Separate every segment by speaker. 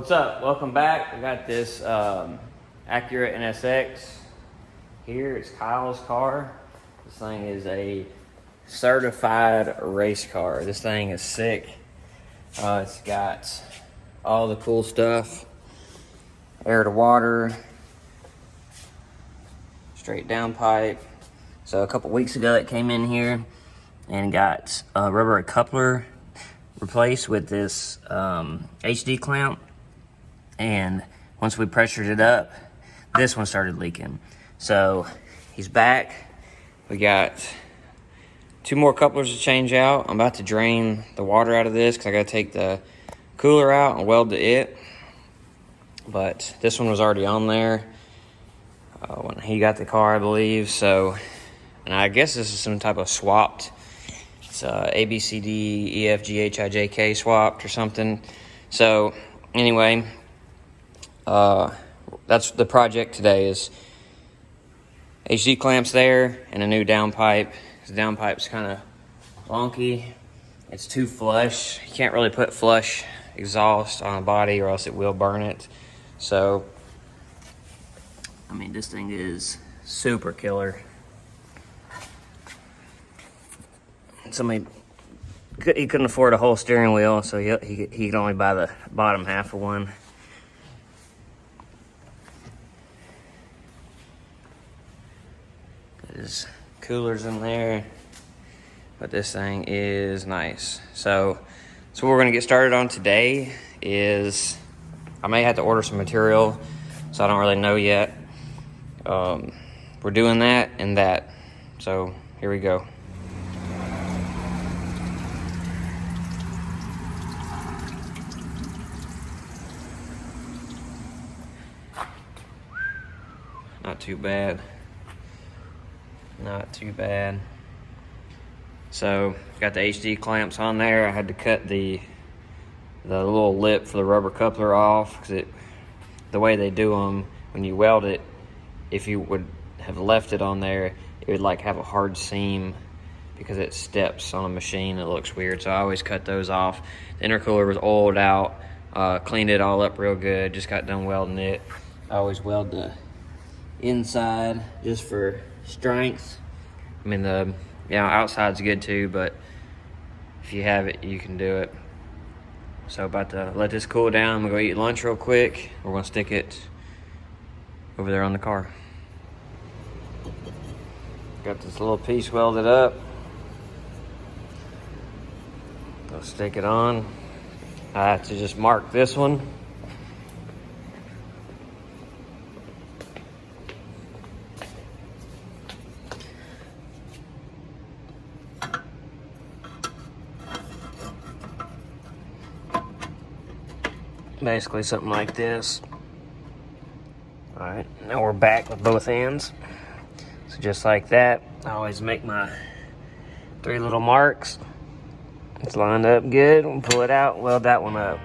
Speaker 1: What's up? Welcome back. We got this Acura NSX here. It's Kyle's car. This thing is a certified race car. This thing is sick. It's got all the cool stuff. Air to water. Straight downpipe. So a couple weeks ago it came in here and got a rubber coupler replaced with this HD clamp. And once we pressured it up, this one started leaking. So he's back. We got 2 more couplers to change out. I'm about to drain the water out of this because I got to take the cooler out and weld to it. But this one was already on there when he got the car, I believe. So, and I guess this is some type of swapped. It's A, B, C, D, E, F, G, H, I, J, K swapped or something. So anyway, that's the project today is HD clamps there and a new downpipe. The downpipe's kind of wonky. It's too flush. You can't really put flush exhaust on a body or else it will burn it. So, I mean, this thing is super killer. Somebody, he couldn't afford a whole steering wheel, so he could only buy the bottom half of one. There's coolers in there, but this thing is nice. So what we're gonna get started on today is, I may have to order some material, so I don't really know yet. We're doing that and that, so here we go. Not too bad. Not too bad. So got the HD clamps on there. I had to cut the little lip for the rubber coupler off because the way they do them, when you weld it, if you would have left it on there, it would like have a hard seam because it steps on a machine. It looks weird, so I always cut those off. The intercooler was oiled out, cleaned it all up real good, just got done welding it. I always weld the inside just for strength. I mean, the outside's good too, but if you have it, you can do it. So about to let this cool down. I'm gonna go eat lunch real quick. We're gonna stick it over there on the car. Got this little piece welded up. Go stick it on. I have to just mark this one. Basically something like this. All right, now we're back with both ends. So just like that, I always make my 3 little marks. It's lined up good. We'll pull it out, weld that one up.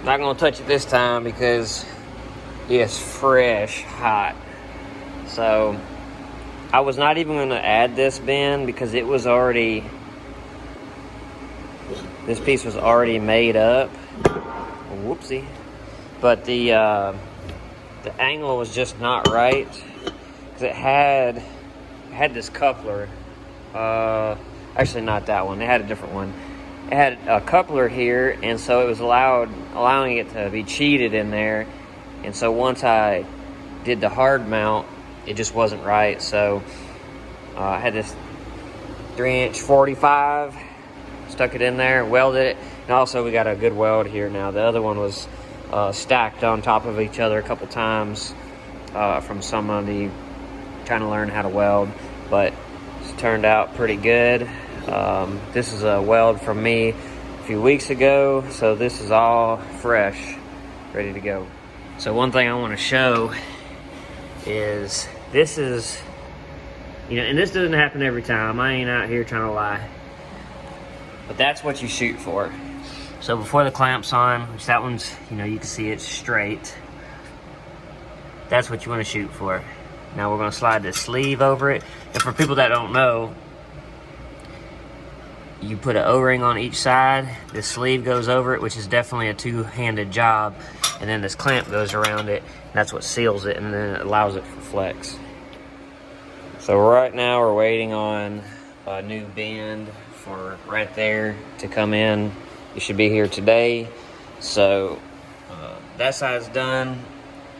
Speaker 1: Not gonna touch it this time because it's fresh hot. So I was not even gonna add this bend because it was already, this piece was already made up. Whoopsie. But the angle was just not right because it had this coupler. Actually not that one, they had a different one. It had a coupler here, and so it was allowing it to be cheated in there. And so once I did the hard mount, it just wasn't right. So I had this 3-inch 45, stuck it in there, welded it, and also we got a good weld here now. The other one was stacked on top of each other a couple times from somebody trying to learn how to weld, but it's turned out pretty good. This is a weld from me a few weeks ago, so this is all fresh, ready to go. So one thing I want to show is, this is, and this doesn't happen every time. I ain't out here trying to lie. But that's what you shoot for. So before the clamp's on, which that one's, you know, you can see it's straight. That's what you want to shoot for. Now we're going to slide this sleeve over it. And for people that don't know, you put an O-ring on each side. This sleeve goes over it, which is definitely a two-handed job. And then this clamp goes around it. And that's what seals it, and then it allows it for flex. So right now we're waiting on a new bend for right there to come in. It should be here today. So that side's done.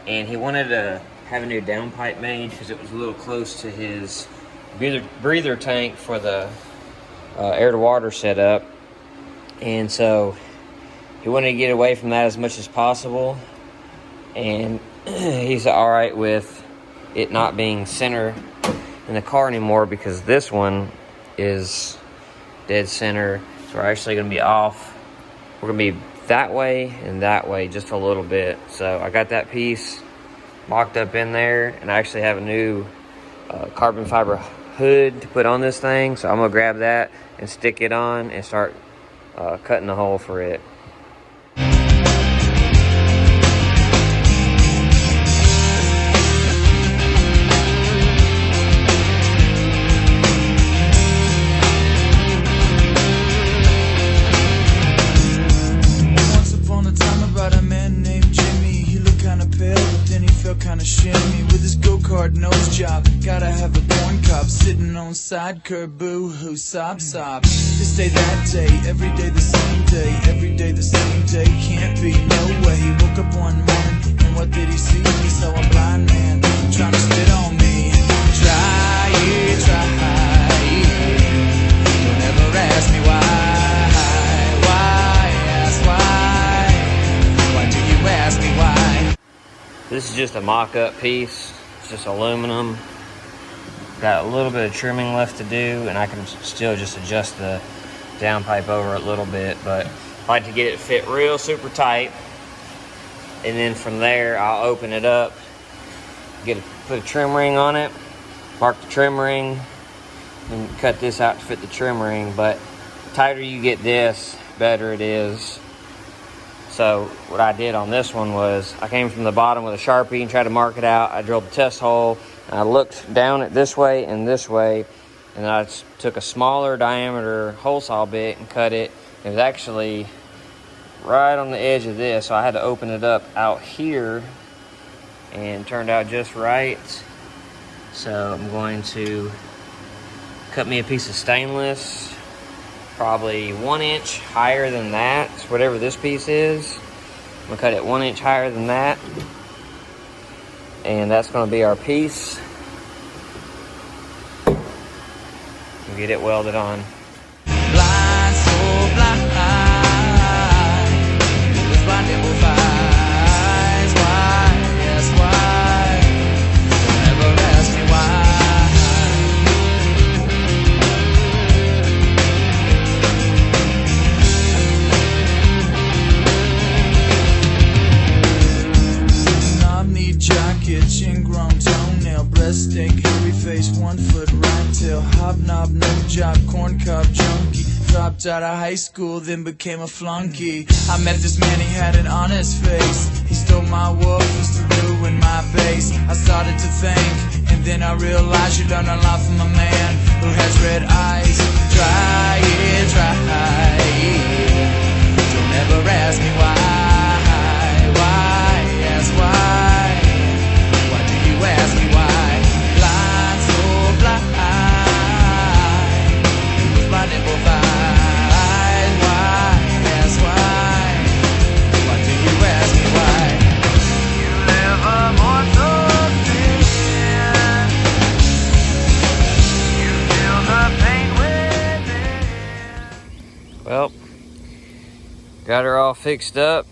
Speaker 1: And he wanted to have a new downpipe made because it was a little close to his breather tank for the air to water setup. And so he wanted to get away from that as much as possible. And he's all right with it not being center in the car anymore because this one is dead center. So we're actually going to be off. We're going to be that way and that way just a little bit. So I got that piece mocked up in there, and I actually have a new carbon fiber hood to put on this thing. So I'm going to grab that and stick it on and start cutting the hole for it.
Speaker 2: Kinda shimmy with his go-kart nose job. Gotta have a corn cob sitting on side curb, boo-hoo, sob. This day, that day, every day the same day, every day the same day. Can't be, no way. He woke up one morning, and what did he see? He saw a blind man trying to spit on me. Try it. Don't ever ask me why. Ask why. Why do you ask me why?
Speaker 1: This is just a mock-up piece. It's just aluminum. Got a little bit of trimming left to do, and I can still just adjust the downpipe over a little bit, but I like to get it fit real super tight. And then from there, I'll open it up, put a trim ring on it, mark the trim ring, and cut this out to fit the trim ring. But the tighter you get this, better it is. So what I did on this one was I came from the bottom with a Sharpie and tried to mark it out. I drilled the test hole, and I looked down it this way, and then I took a smaller diameter hole saw bit and cut it. It was actually right on the edge of this, so I had to open it up out here, and it turned out just right. So I'm going to cut me a piece of stainless, probably 1 inch higher than that, whatever this piece is. I'm gonna cut it 1 inch higher than that, and that's gonna be our piece. We'll get it welded on.
Speaker 2: Blind, so blind, with blinded with eyes. Why, yes, why? Don't ever ask me why. Jacket, chin-grown toenail, breast ache, hairy face, 1 foot right tail, hobnob, no job, corn cob junkie. Dropped out of high school, then became a flunky. I met this man, he had an honest face. He stole my wolf, used to ruin my base. I started to think, and then I realized you learn a lot from a man who has red eyes. Try it. Don't ever ask me why. Yes, why? Ask me why. Blind, so blind, with blinded both eyes. Why? Yes, why? Why do you ask me why? You live a mortal sin. You feel the pain within.
Speaker 1: Well, got her all fixed up.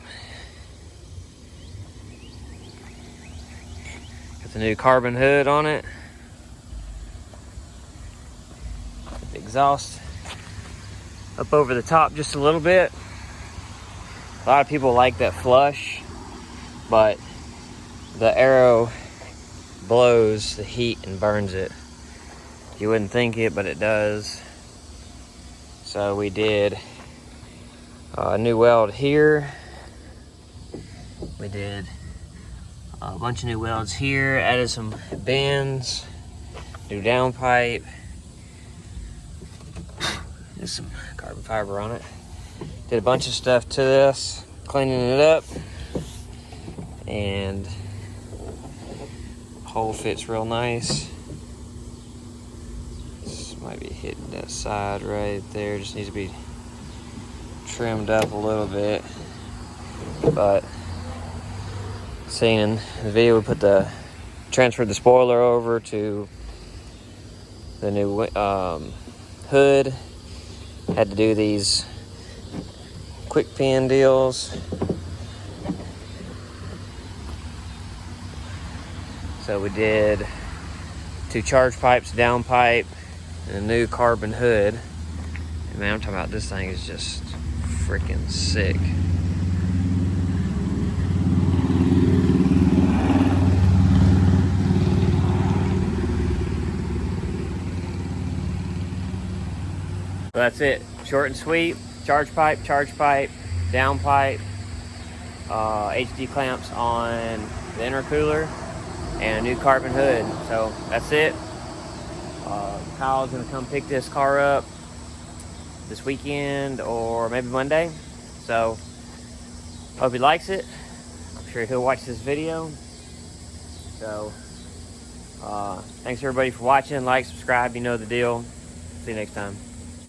Speaker 1: The new carbon hood on it. The exhaust up over the top just a little bit. A lot of people like that flush, but the aero blows the heat and burns it. You wouldn't think it, but it does. So we did A new weld here. We did a bunch of new welds here. Added some bends. New downpipe. There's some carbon fiber on it. Did a bunch of stuff to this, cleaning it up, and the hole fits real nice. This might be hitting that side right there. Just needs to be trimmed up a little bit. But seeing in the video, we transferred the spoiler over to the new hood. Had to do these quick pin deals. So we did 2 charge pipes, downpipe, and a new carbon hood. And man, I'm talking about this thing is just freaking sick. So that's it. Short and sweet. Charge pipe, downpipe, HD clamps on the intercooler, and a new carbon hood. So that's it. Kyle's gonna come pick this car up this weekend or maybe Monday. So hope he likes it. I'm sure he'll watch this video. So thanks everybody for watching. Like, subscribe, you know the deal. See you next time.